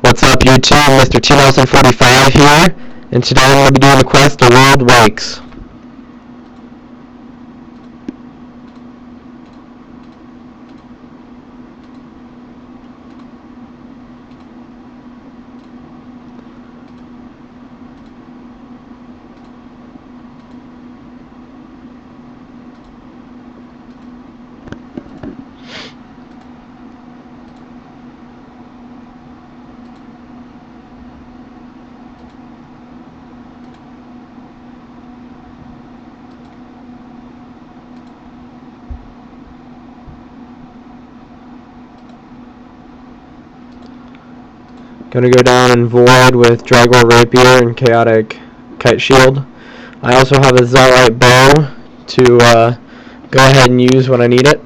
What's up, YouTube? Mr. 2045 here, and today I'm going to be doing the quest The World Wakes. Gonna go down in Void with Dragor Rapier and Chaotic Kite Shield. I also have a Zealite Bow to go ahead and use when I need it.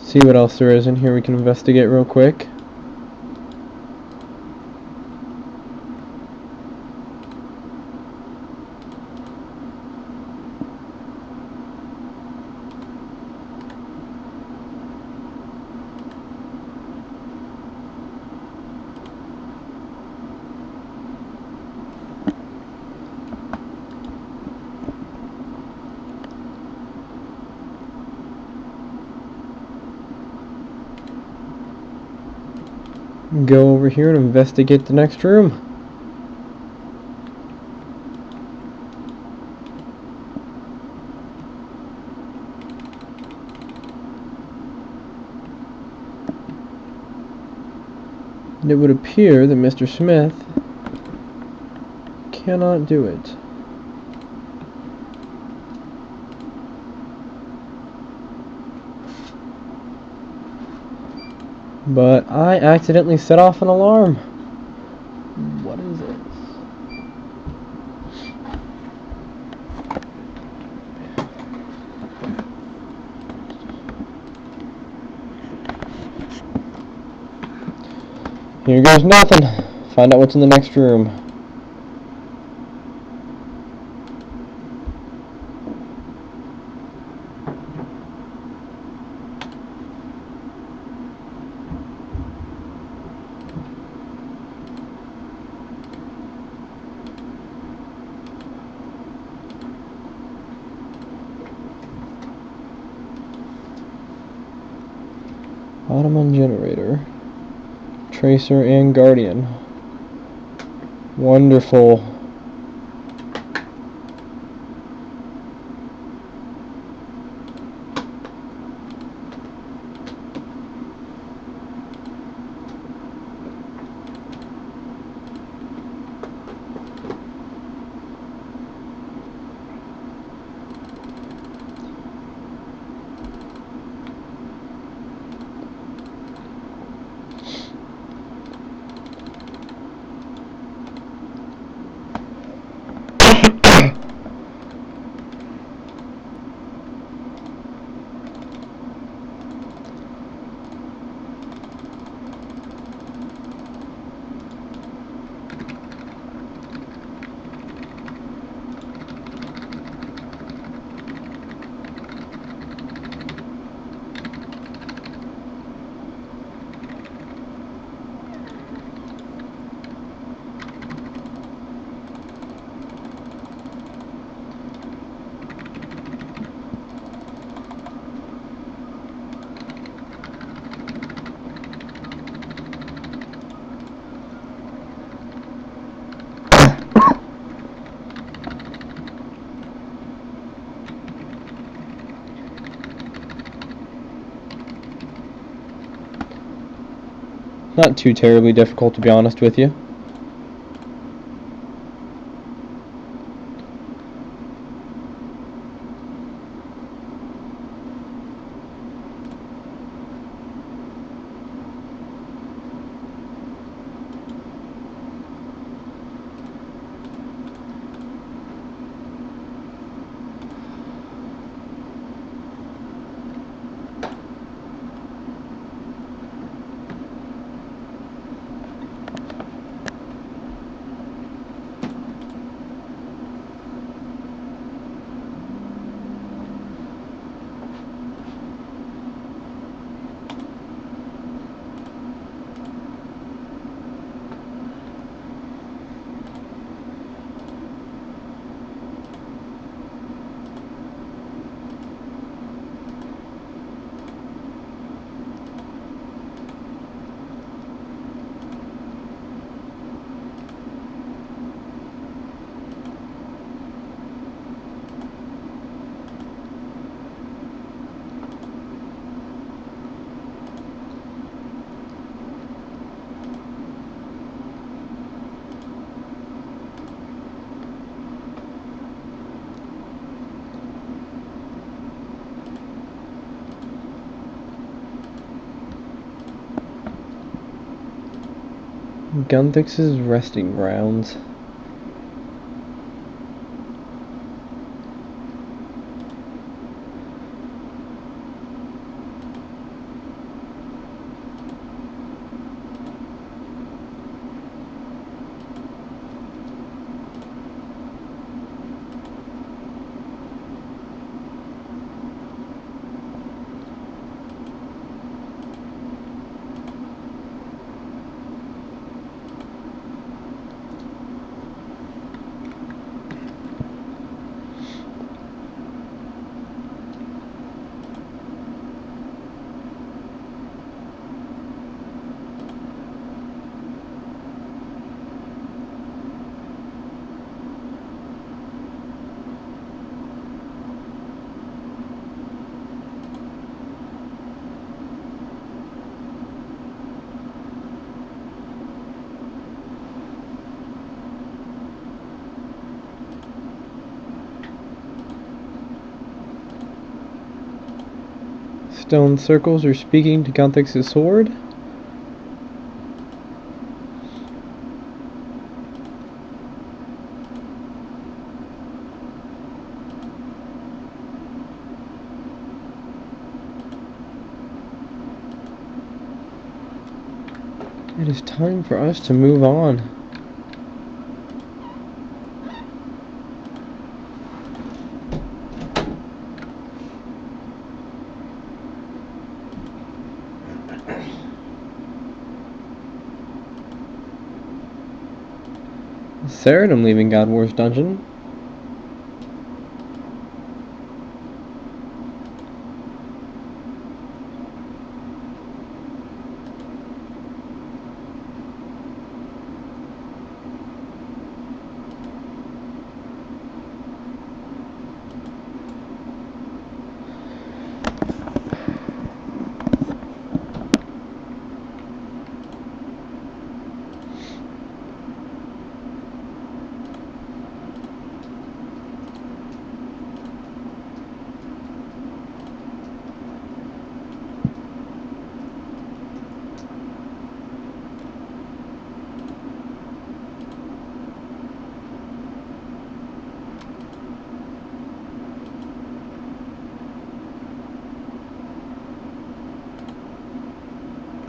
See what else there is in here we can investigate real quick. Go over here and investigate the next room. And it would appear that Mr. Smith cannot do it. But I accidentally set off an alarm. What is it? Here goes nothing. Find out what's in the next room. Ottoman generator, tracer, and guardian. Wonderful. Not too terribly difficult, to be honest with you. Gunfix's resting grounds. Stone circles are speaking to Gunfix's sword. It is time for us to move on. Saradin leaving God War's dungeon.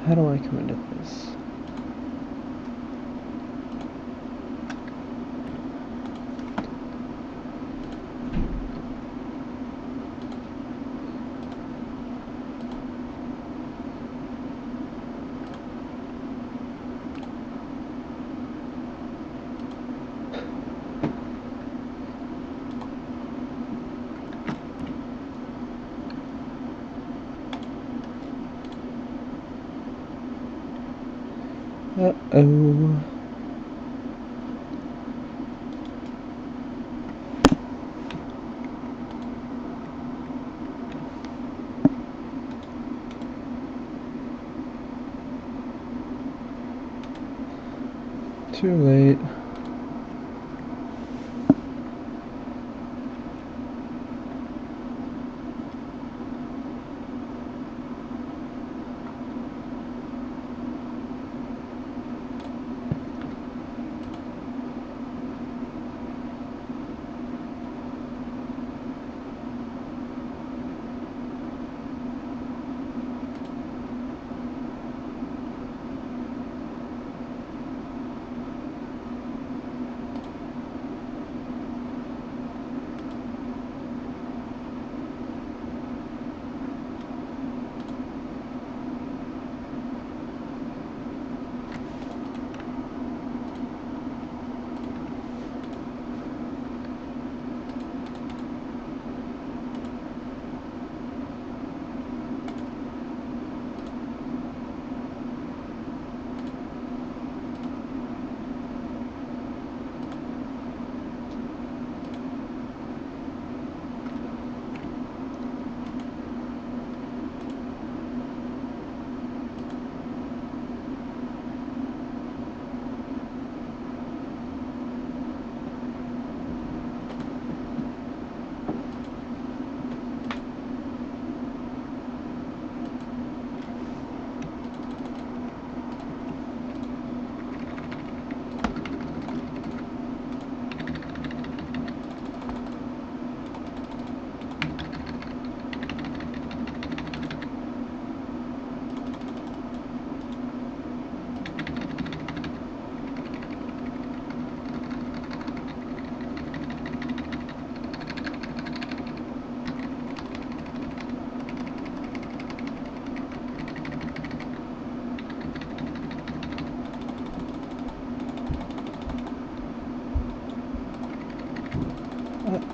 How do I come into this? Uh-oh. Too late.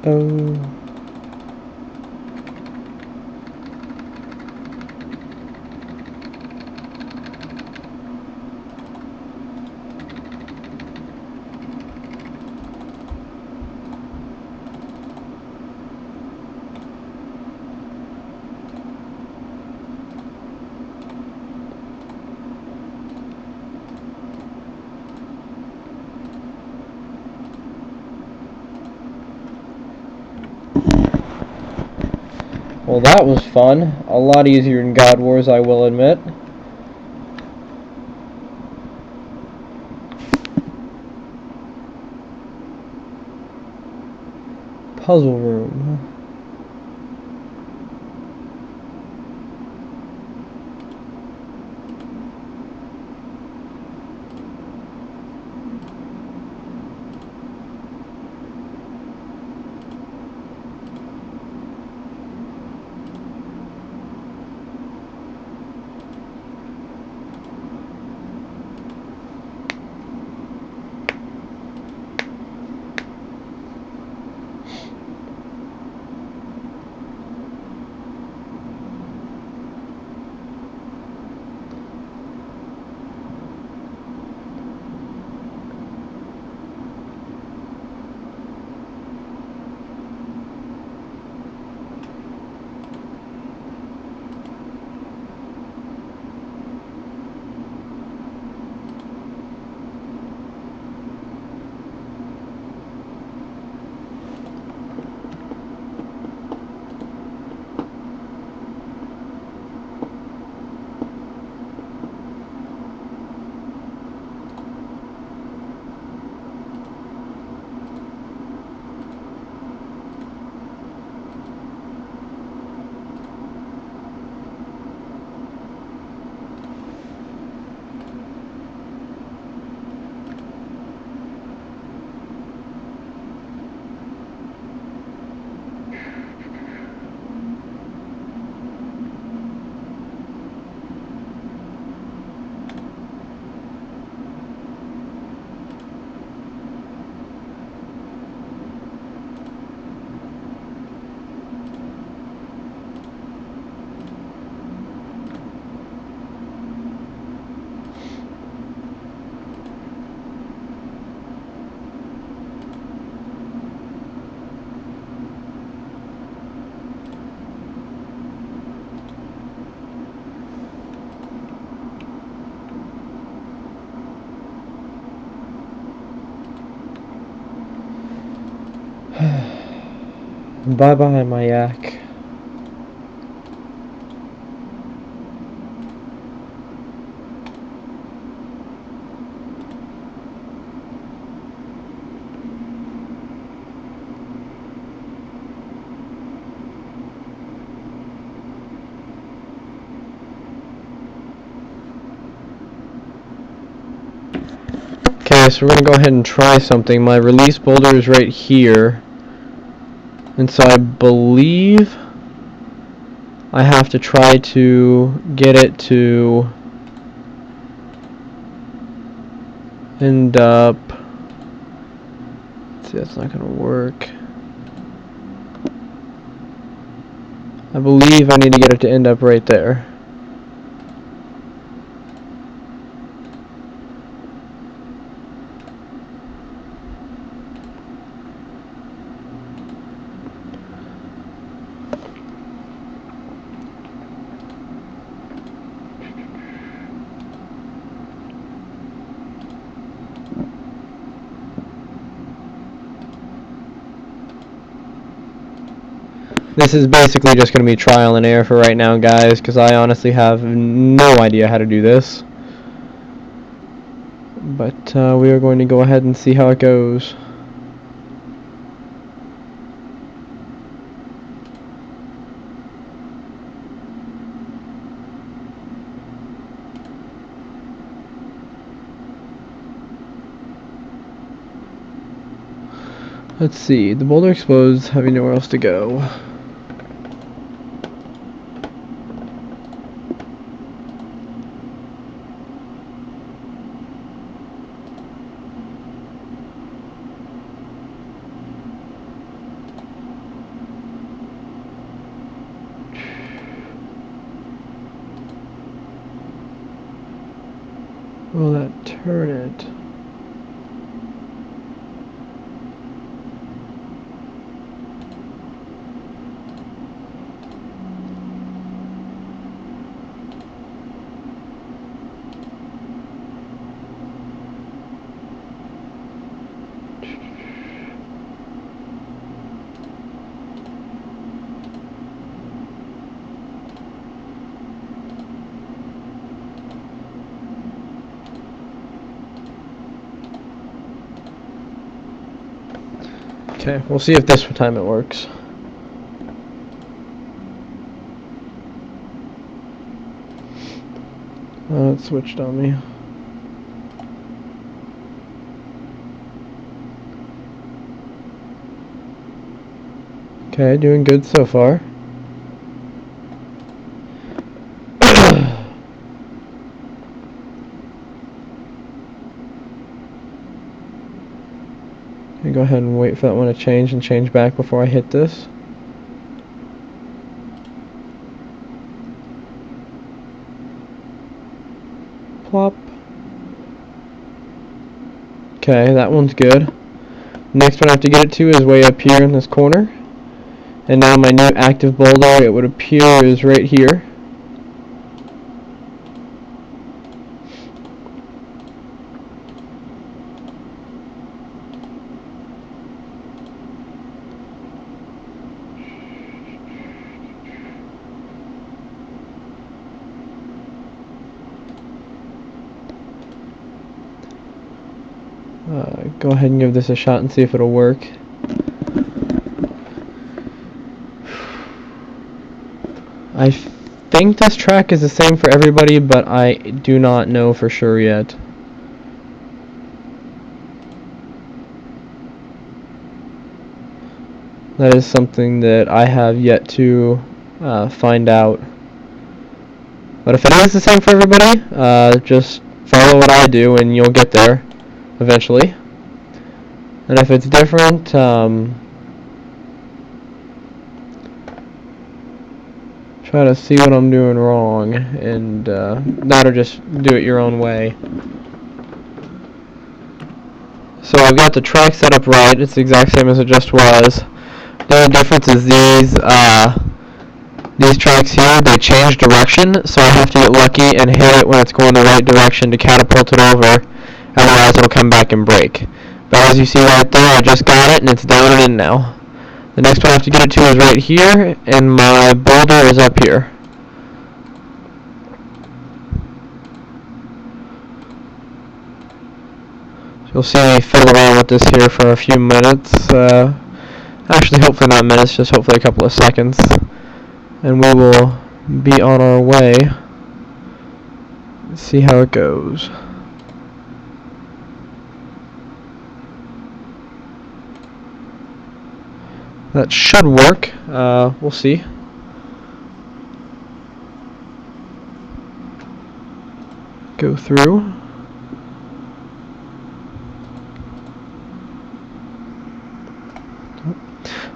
Uh-oh. Well, that was fun. A lot easier than God Wars, I will admit. Puzzle room. Bye-bye, my yak. Okay, so we're going to go ahead and try something. My release boulder is right here. And so I believe I have to try to get it to end up... Let's see, that's not going to work. I believe I need to get it to end up right there. This is basically just going to be trial and error for right now, guys, because I honestly have no idea how to do this. But we are going to go ahead and see how it goes. Let's see, the boulder explodes, having nowhere else to go. Will that turn it? Okay, we'll see if this time it works. It switched on me. Okay, doing good so far. Go ahead and wait for that one to change and change back before I hit this. Plop. Okay, that one's good. Next one I have to get it to is way up here in this corner. And now my new active boulder, it would appear, is right here. Go ahead and give this a shot and see if it'll work. I think this track is the same for everybody, but I do not know for sure yet. That is something that I have yet to find out. But if it is the same for everybody, just follow what I do and you'll get there eventually. And if it's different, try to see what I'm doing wrong, and not or just do it your own way. So I've got the track set up right. It's the exact same as it just was. The only difference is these tracks here, they change direction, so I have to get lucky and hit it when it's going the right direction to catapult it over. Otherwise it'll come back and break. But as you see right there, I just got it and it's down and in now. The next one I have to get it to is right here, and my boulder is up here. So you'll see me fiddle around with this here for a few minutes. Actually, hopefully not minutes, just hopefully a couple of seconds. And we will be on our way. Let's see how it goes. That should work. We'll see. Go through.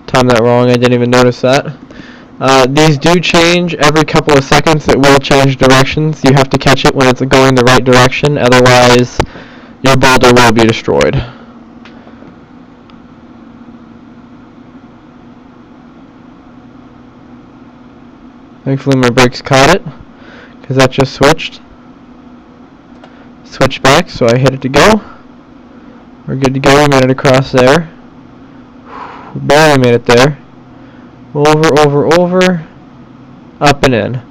Timed that wrong. I didn't even notice that. These do change every couple of seconds. It will change directions. You have to catch it when it's going the right direction. Otherwise, your boulder will be destroyed. Thankfully my brakes caught it, because that just switched. Switch back, so I hit it to go. We're good to go. We made it across there. Barely made it there. Over, over, over. Up and in.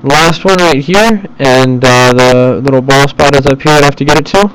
Last one right here, and the little ball spot is up here. I have to get it to.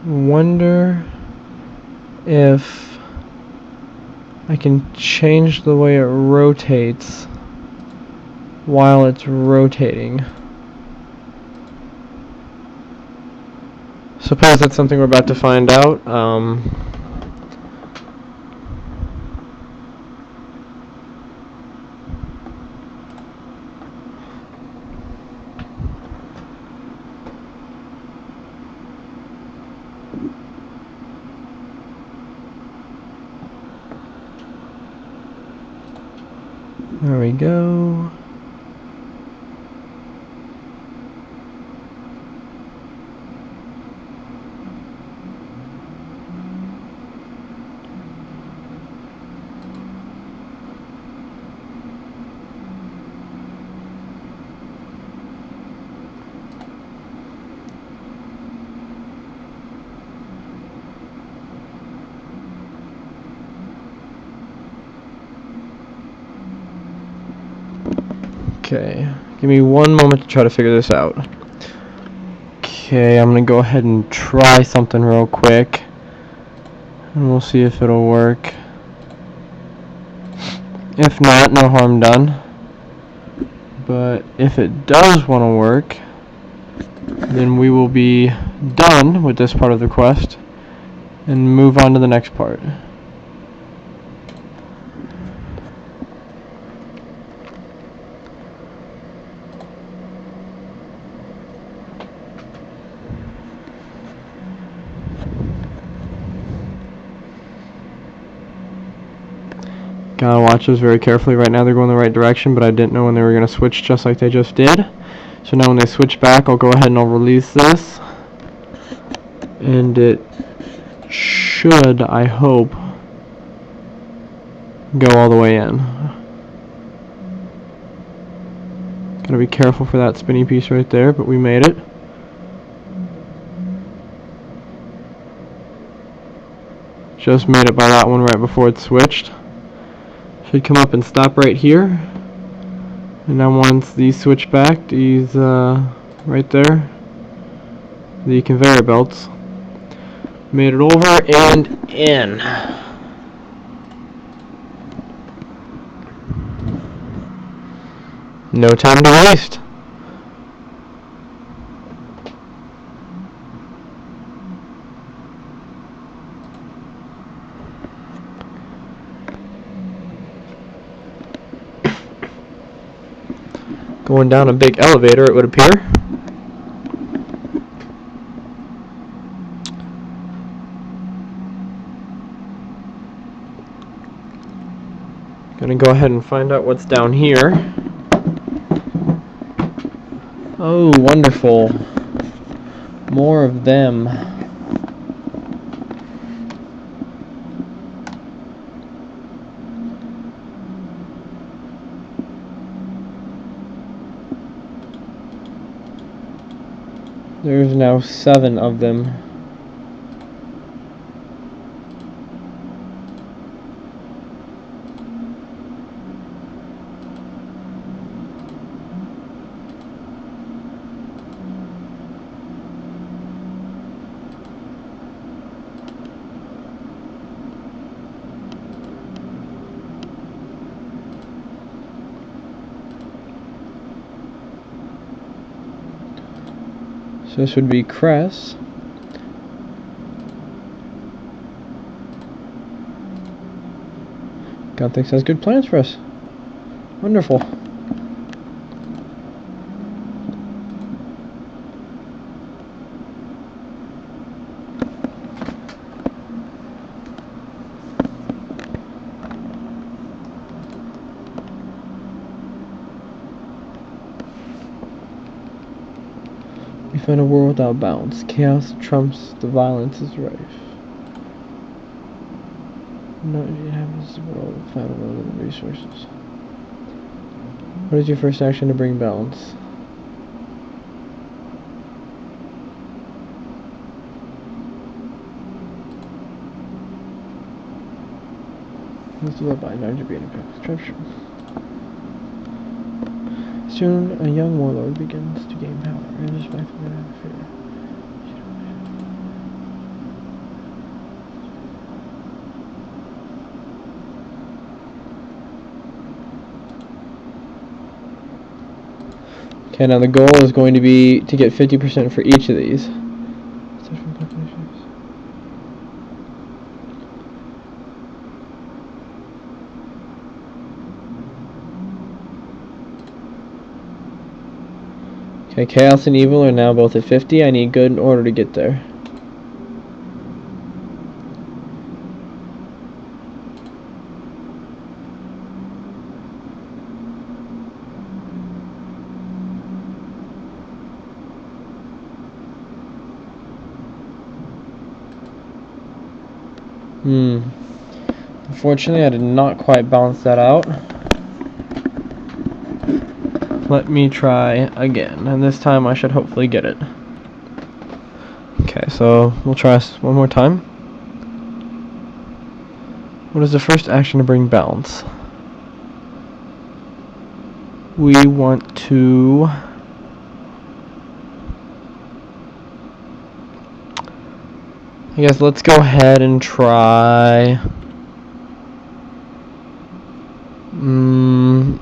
Wonder if I can change the way it rotates while it's rotating. Suppose that's something we're about to find out. There we go. Okay, give me one moment to try to figure this out. Okay, I'm gonna go ahead and try something real quick, and we'll see if it'll work. If not, no harm done. But if it does want to work, then we will be done with this part of the quest and move on to the next part. Gotta watch those very carefully. Right now they're going the right direction, but I didn't know when they were going to switch just like they just did. So now when they switch back, I'll go ahead and I'll release this. And it should, I hope, go all the way in. Gotta be careful for that spinny piece right there, but we made it. Just made it by that one right before it switched. Should come up and stop right here. And now once these switch back, these right there, the conveyor belts, made it over and in. No time to waste. Going down a big elevator, it would appear. Gonna go ahead and find out what's down here. Oh, wonderful. More of them. There's now 7 of them. So this would be Cress. God thinks has good plans for us. Wonderful. We find a world without bounds. Chaos trumps the violence is rife. Not yet happens the world with final limited resources. What is your first action to bring balance? This is led by larger being a construction. Soon a young warlord begins to gain power and is back from fear. Okay, now the goal is going to be to get 50% for each of these. Okay, Chaos and Evil are now both at 50. I need good in order to get there. Unfortunately, I did not quite balance that out. Let me try again, and this time I should hopefully get it. Okay, so we'll try one more time. What is the first action to bring balance? We want to... I guess let's go ahead and try...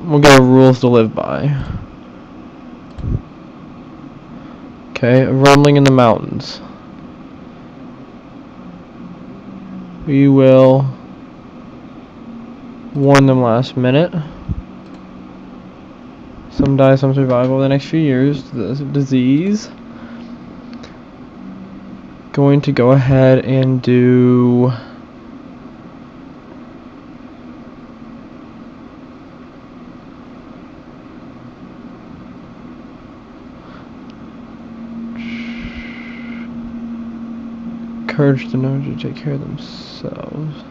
we'll go rules to live by. Okay, rumbling in the mountains. We will warn them last minute. Some die, some survive over the next few years. The disease. Going to go ahead and do... encourage the known to take care of themselves.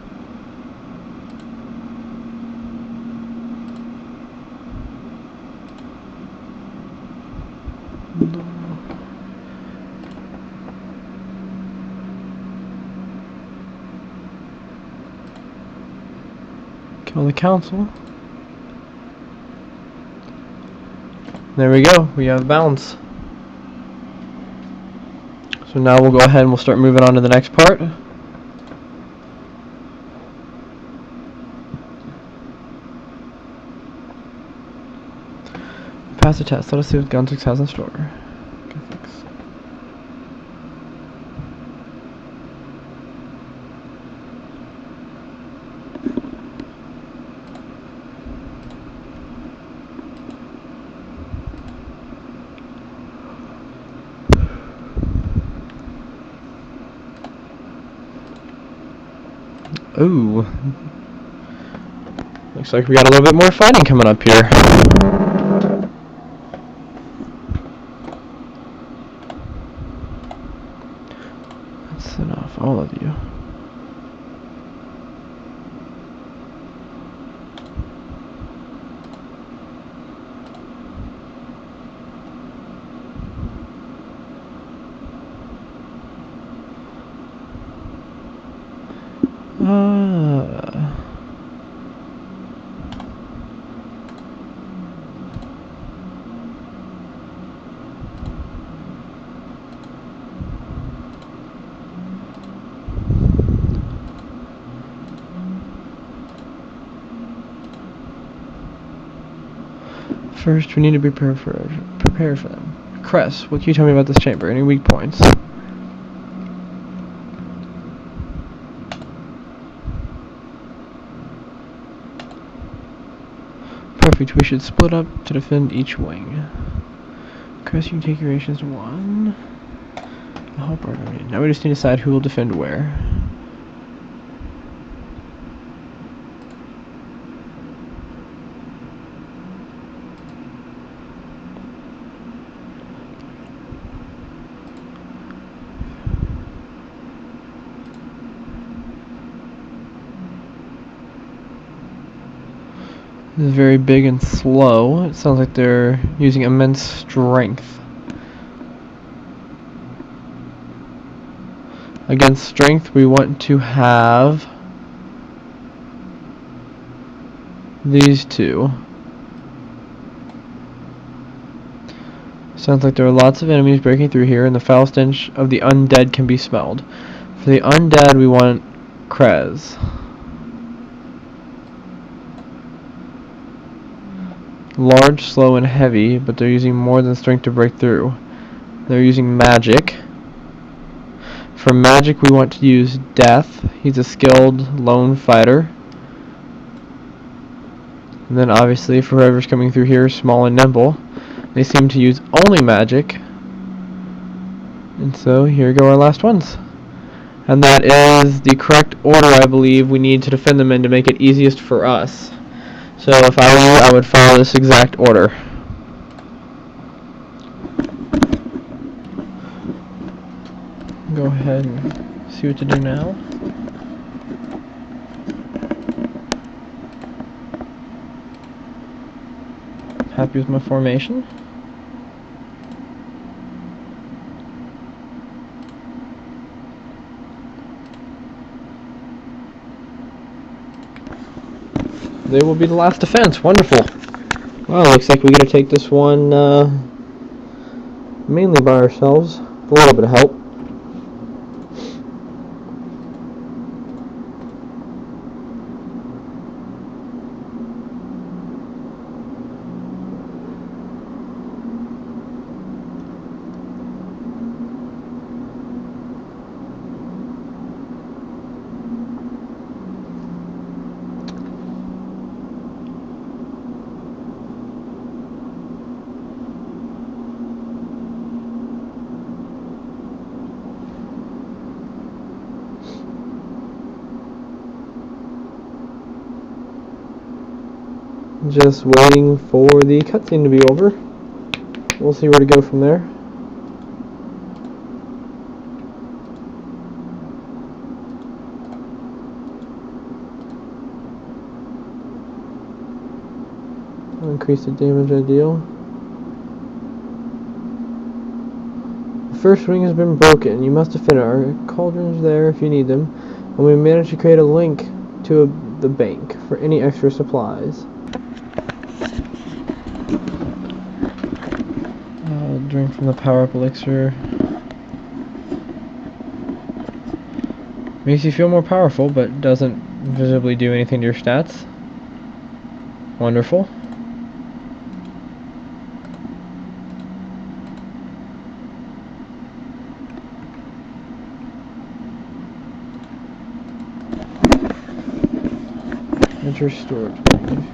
Kill the council. There we go. We have balance. So now we'll go ahead and we'll start moving on to the next part. Pass the test. Let us see what Gun6 has in store. Okay, thanks. Ooh. Looks like we got a little bit more fighting coming up here. Let's set off all of you. First, we need to be prepared for them. Cress, what can you tell me about this chamber? Any weak points? Perfect. We should split up to defend each wing. Cress, you can take your rations to one. I'll help our army. Now we just need to decide who will defend where. This is very big and slow. It sounds like they're using immense strength. Against strength, we want to have these two. Sounds like there are lots of enemies breaking through here, and the foul stench of the undead can be smelled. For the undead, we want Krez. Large, slow, and heavy, but they're using more than strength to break through. They're using magic. For magic, we want to use Death. He's a skilled lone fighter. And then obviously, for whoever's coming through here, small and nimble. They seem to use only magic. And so, here go our last ones. And that is the correct order, I believe, we need to defend them in to make it easiest for us. So if I were you, I would follow this exact order. Go ahead and see what to do now. Happy with my formation. They will be the last defense. Wonderful. Well, looks like we got to take this one mainly by ourselves. With a little bit of help. Just waiting for the cutscene to be over. We'll see where to go from there. I'll increase the damage I deal. The first ring has been broken. You must defend it. Our cauldrons there if you need them. And we managed to create a link to the bank for any extra supplies. Drink from the power-up elixir. Makes you feel more powerful, but doesn't visibly do anything to your stats. Wonderful. Enter storage range.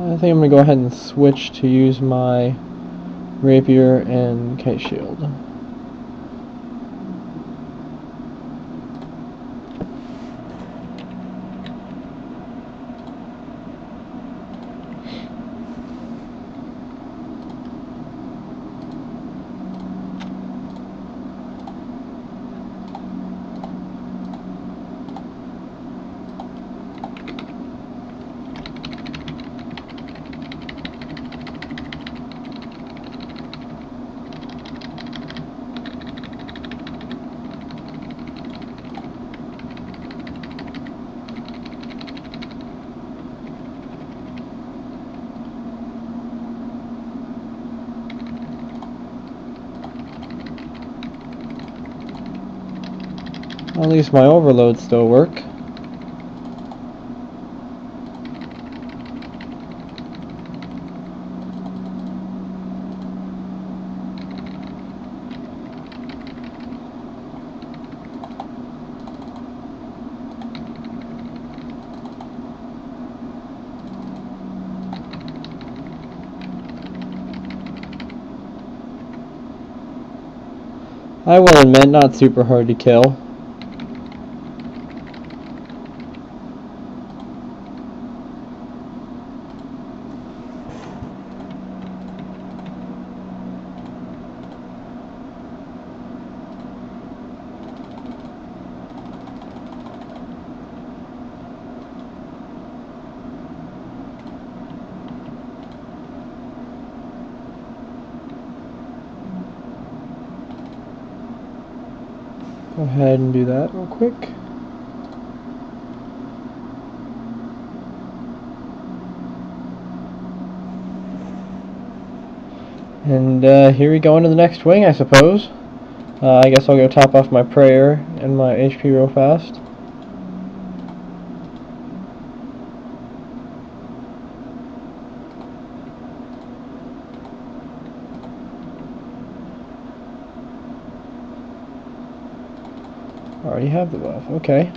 I think I'm going to go ahead and switch to use my rapier and kite shield. At least my overloads still work. I will admit, not super hard to kill. Go ahead and do that real quick. And here we go into the next wing, I suppose. I guess I'll go top off my prayer and my HP real fast. Already have the buff, okay.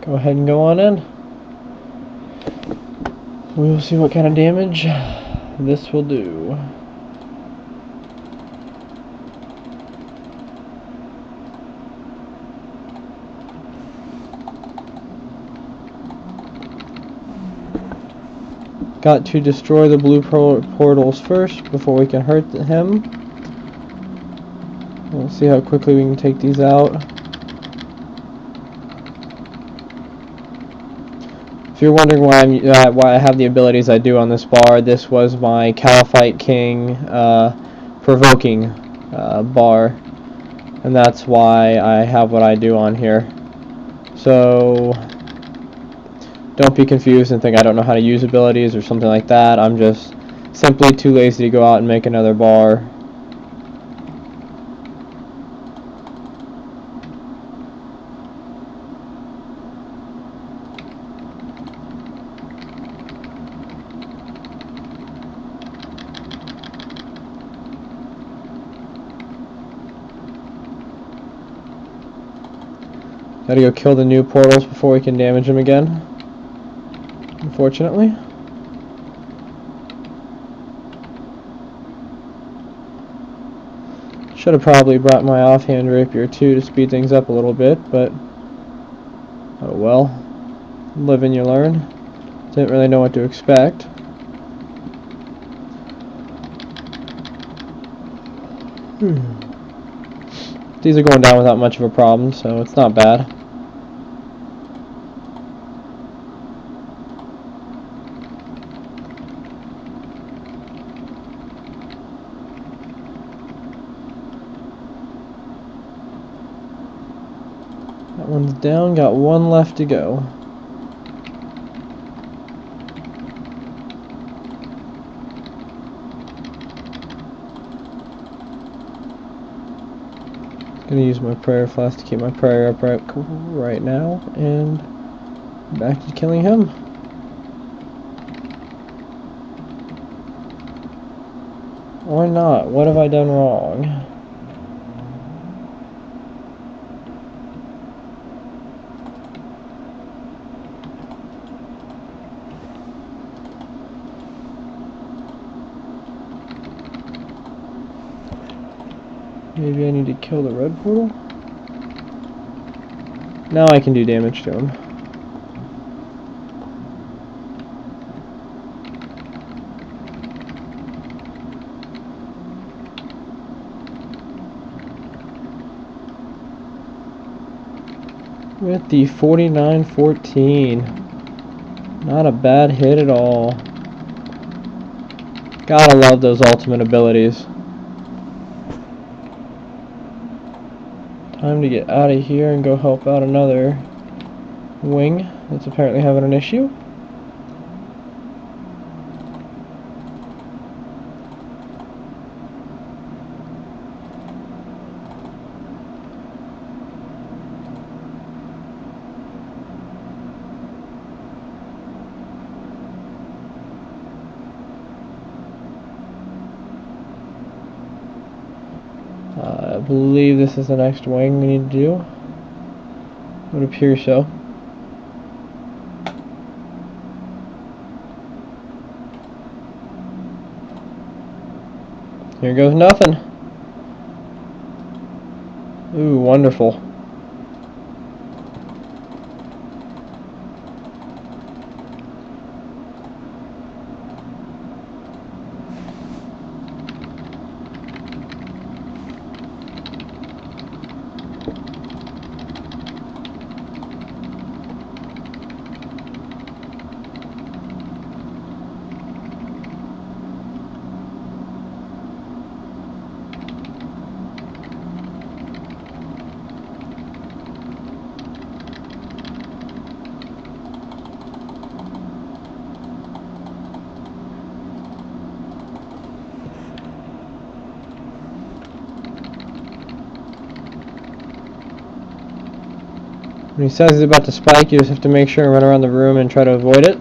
Go ahead and go on in. We will see what kind of damage this will do. Got to destroy the blue portals first before we can hurt him. We'll see how quickly we can take these out. If you're wondering why I have the abilities I do on this bar, this was my Caliphite King provoking bar, and that's why I have what I do on here. So don't be confused and think I don't know how to use abilities or something like that. I'm just simply too lazy to go out and make another bar. Gotta go kill the new portals before we can damage them again, unfortunately. Should have probably brought my offhand rapier too to speed things up a little bit, but oh well. Live and you learn. Didn't really know what to expect. These are going down without much of a problem, so it's not bad. That one's down, got one left to go. Gonna use my prayer flask to keep my prayer up right now, and back to killing him. Or not? What have I done wrong? Maybe I need to kill the red portal? Now I can do damage to him. With the 49-14. Not a bad hit at all. Gotta love those ultimate abilities. Time to get out of here and go help out another wing that's apparently having an issue. I believe this is the next wing we need to do. Would appear so. Here goes nothing. Ooh, wonderful. When he says he's about to spike, you just have to make sure and run around the room and try to avoid it.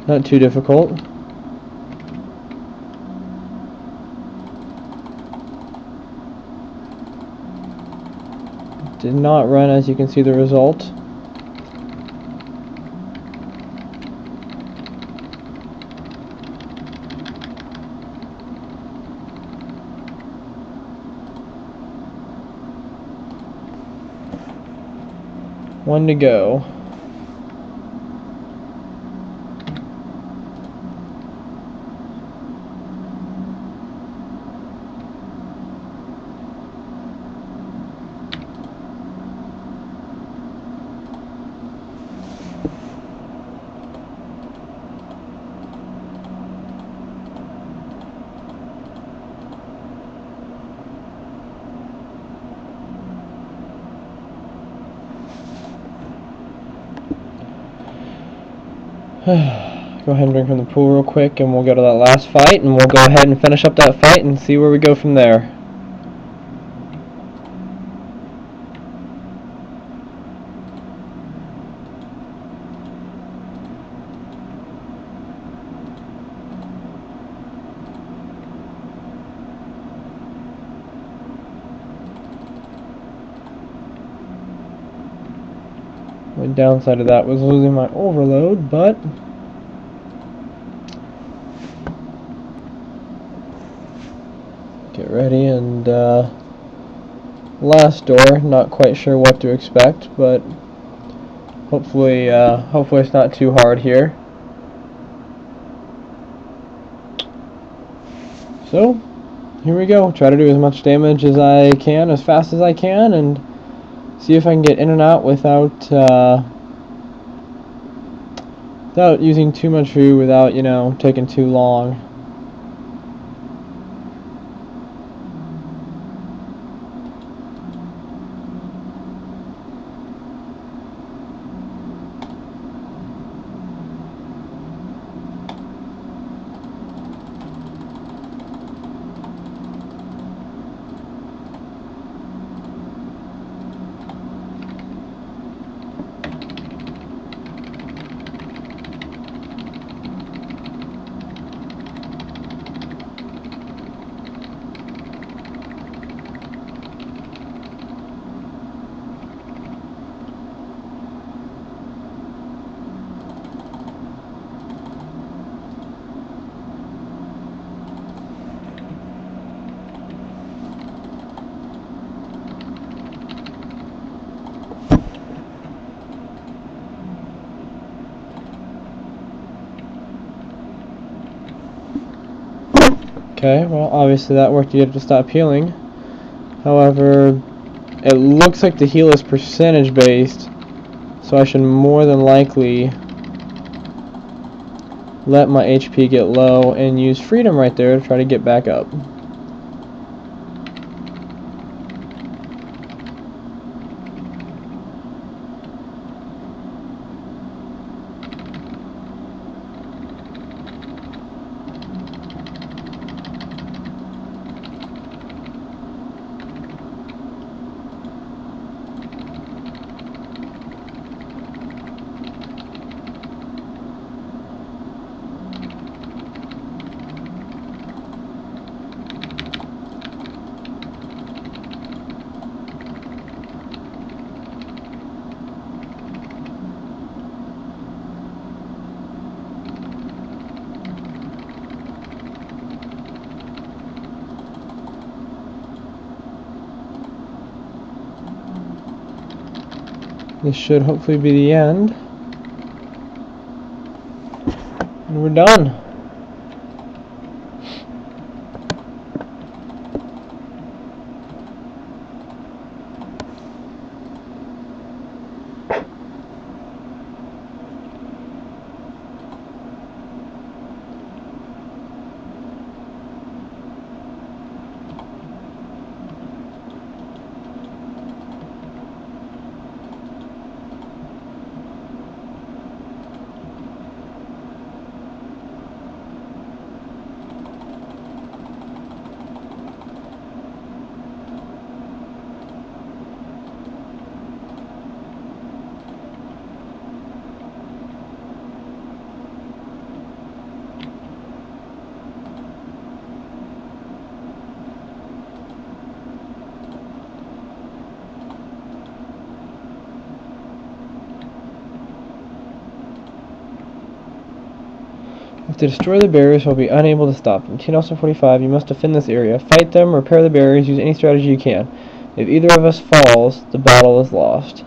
Not too difficult. Did not run, as you can see the result. One to go. Go ahead and drink from the pool real quick and we'll go to that last fight and we'll go ahead and finish up that fight and see where we go from there. The downside of that was losing my overload, but get ready and last door. Not quite sure what to expect, but hopefully it's not too hard here. So here we go. Try to do as much damage as I can, as fast as I can, and see if I can get in and out without using too much food, without, you know, taking too long. Okay, well, obviously that worked to get it to stop healing. However, it looks like the heal is percentage based, so I should more than likely let my HP get low and use freedom right there to try to get back up. This should hopefully be the end. And we're done. To destroy the barriers, you'll be unable to stop them. Team Nelson 45, you must defend this area. Fight them, repair the barriers, use any strategy you can. If either of us falls, the battle is lost.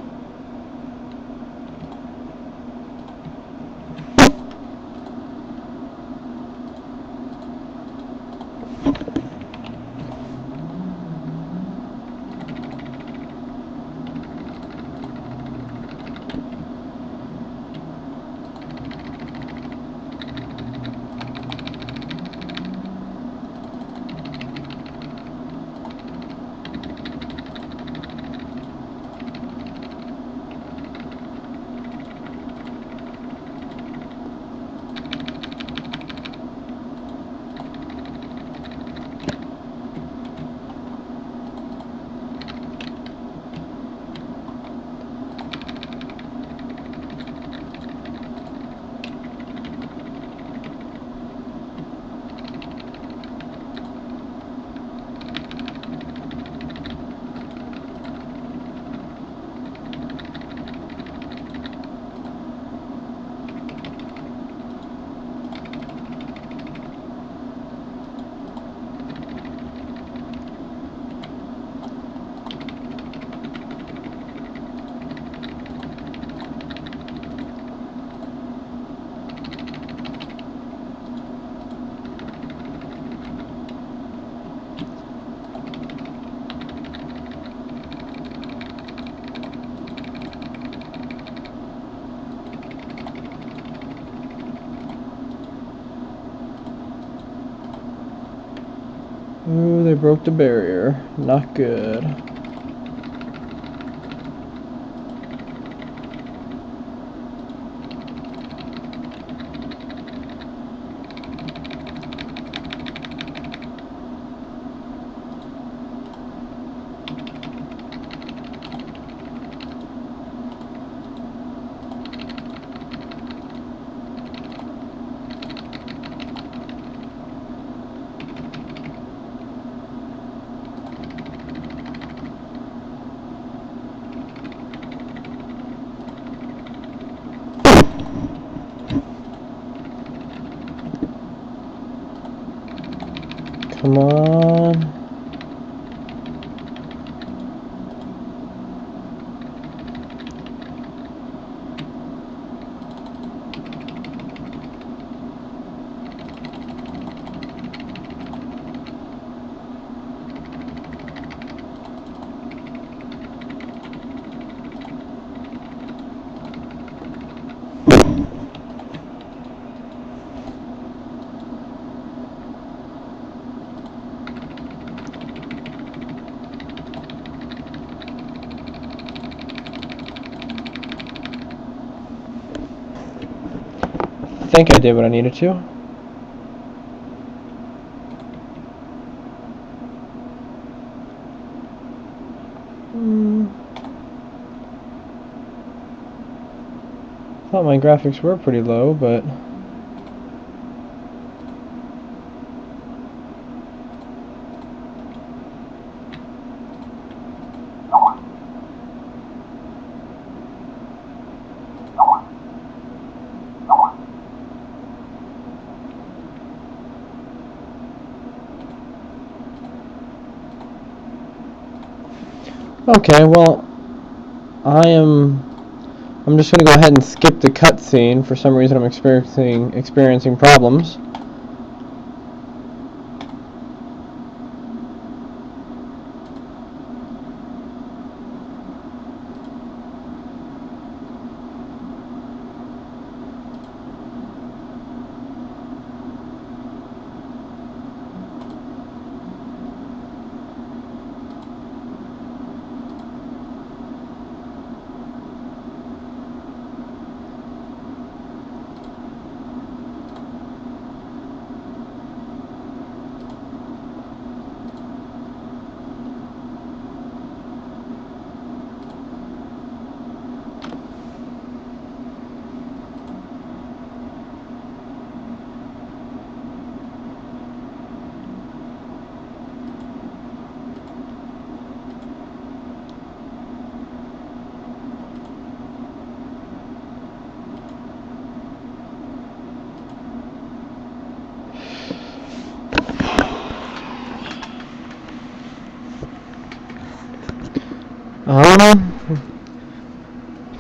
Ooh, they broke the barrier. Not good. Come on. think I did what I needed to. Thought my graphics were pretty low, but okay, well, I'm just gonna go ahead and skip the cutscene. For some reason I'm experiencing problems.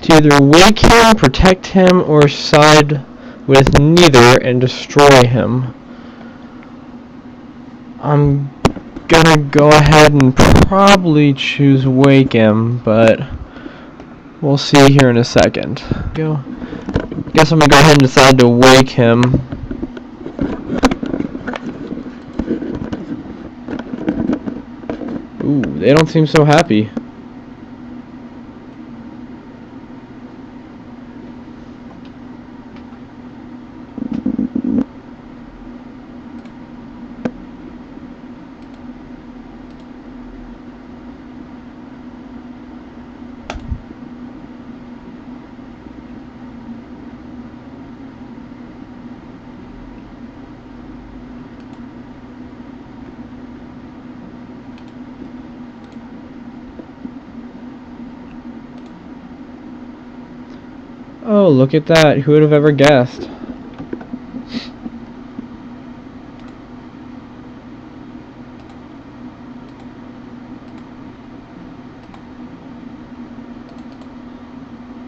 To either wake him, protect him, or side with neither and destroy him. I'm gonna go ahead and probably choose wake him, but we'll see here in a second. Guess I'm gonna go ahead and decide to wake him. Ooh, they don't seem so happy. Oh, look at that. Who would have ever guessed?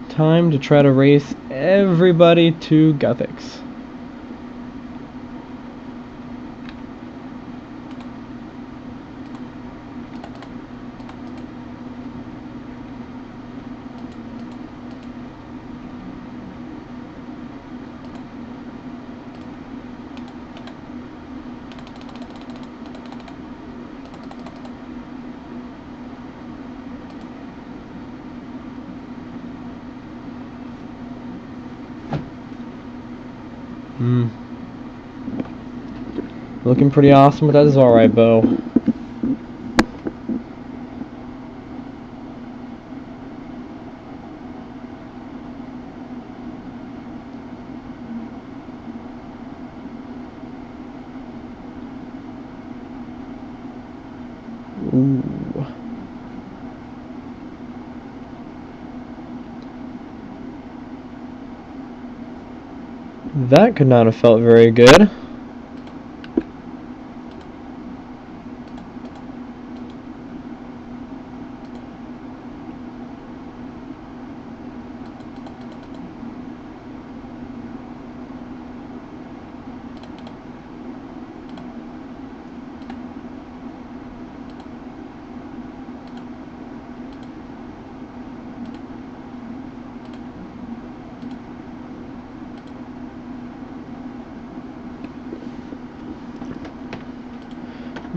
Time to try to race everybody to Gothics. Looking pretty awesome with that Zarite bow. Ooh. That could not have felt very good.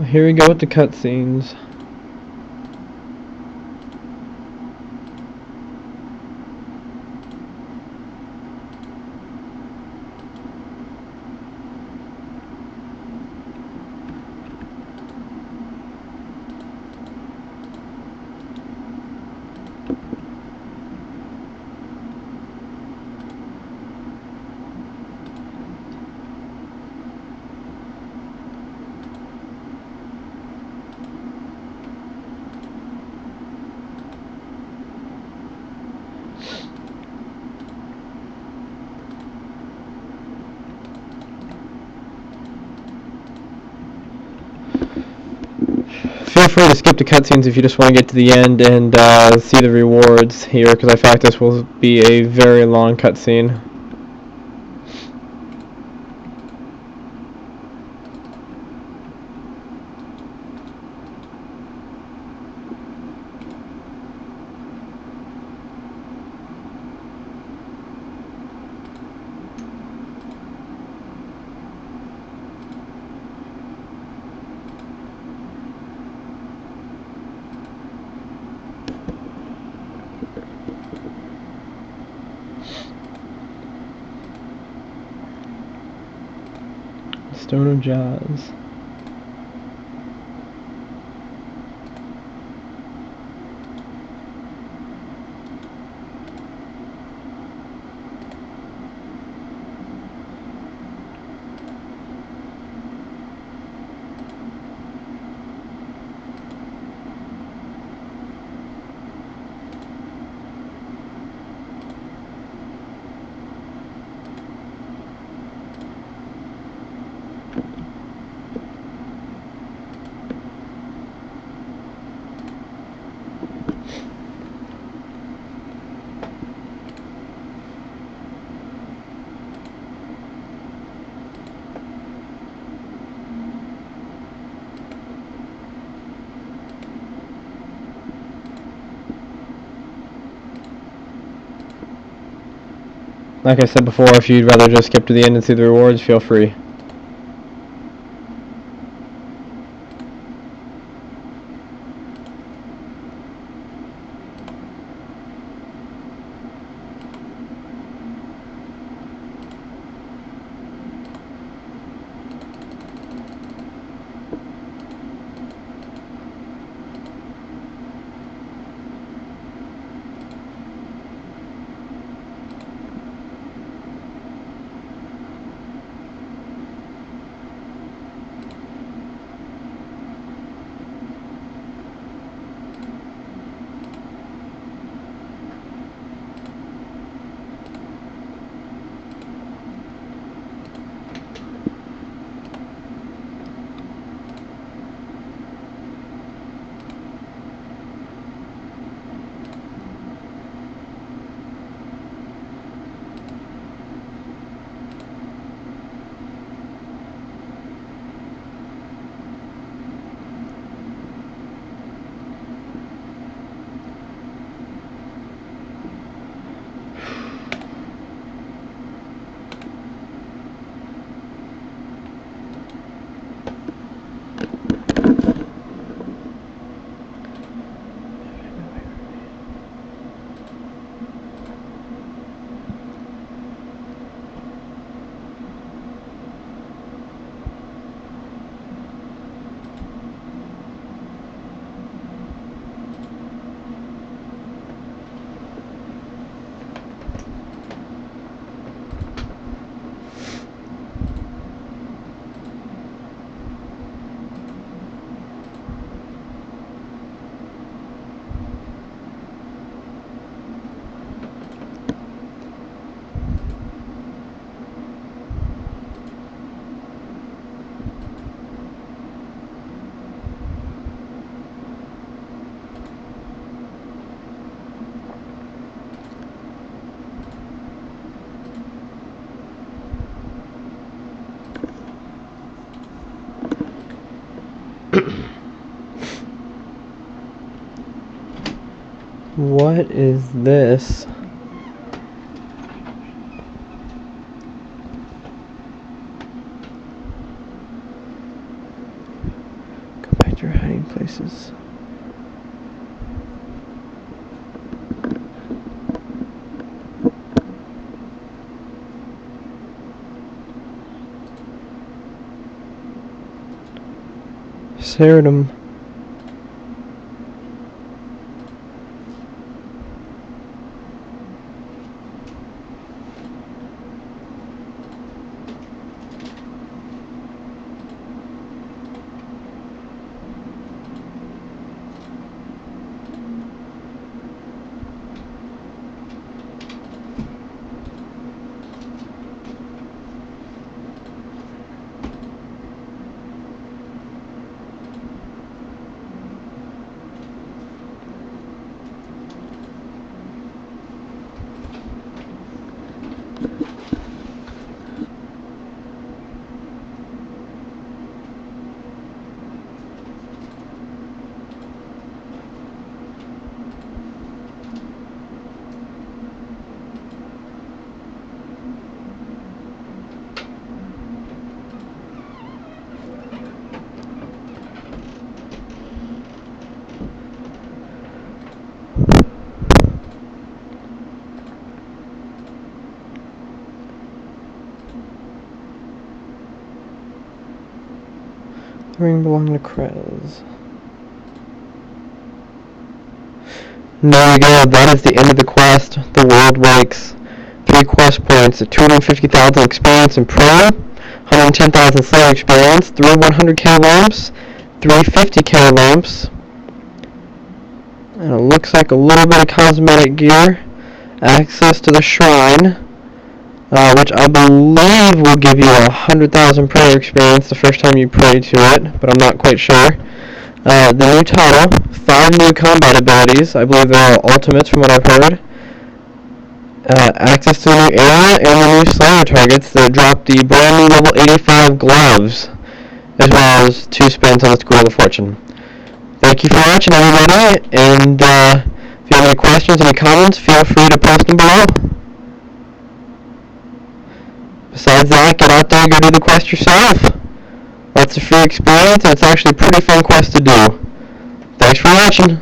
Here we go with the cutscenes. feel free to skip the cutscenes if you just want to get to the end and see the rewards here, because I feel like this will be a very long cutscene. Stone of Jaws. Like I said before, if you'd rather just skip to the end and see the rewards, feel free. What is this? Go back to your hiding places. Serenum. Ring belonging to Krez. There we go, that is the end of the quest. The world wakes. 3 quest points, 250,000 experience in Pro, 110,000 Slayer experience, 3 100k lamps, 3 50k lamps, and it looks like a little bit of cosmetic gear, access to the shrine, which I believe will give you 100,000 prayer experience the first time you pray to it, but I'm not quite sure. The new title, 5 new combat abilities, I believe they're all ultimates from what I've heard. Access to the new area and the new Slayer targets that drop the brand new level 85 gloves, as well as 2 spins on the School of Fortune. Thank you for watching, everybody, and if you have any questions, any comments, feel free to post them below. Besides that, get out there and go do the quest yourself. Lots of free experience, and it's actually a pretty fun quest to do. Thanks for watching.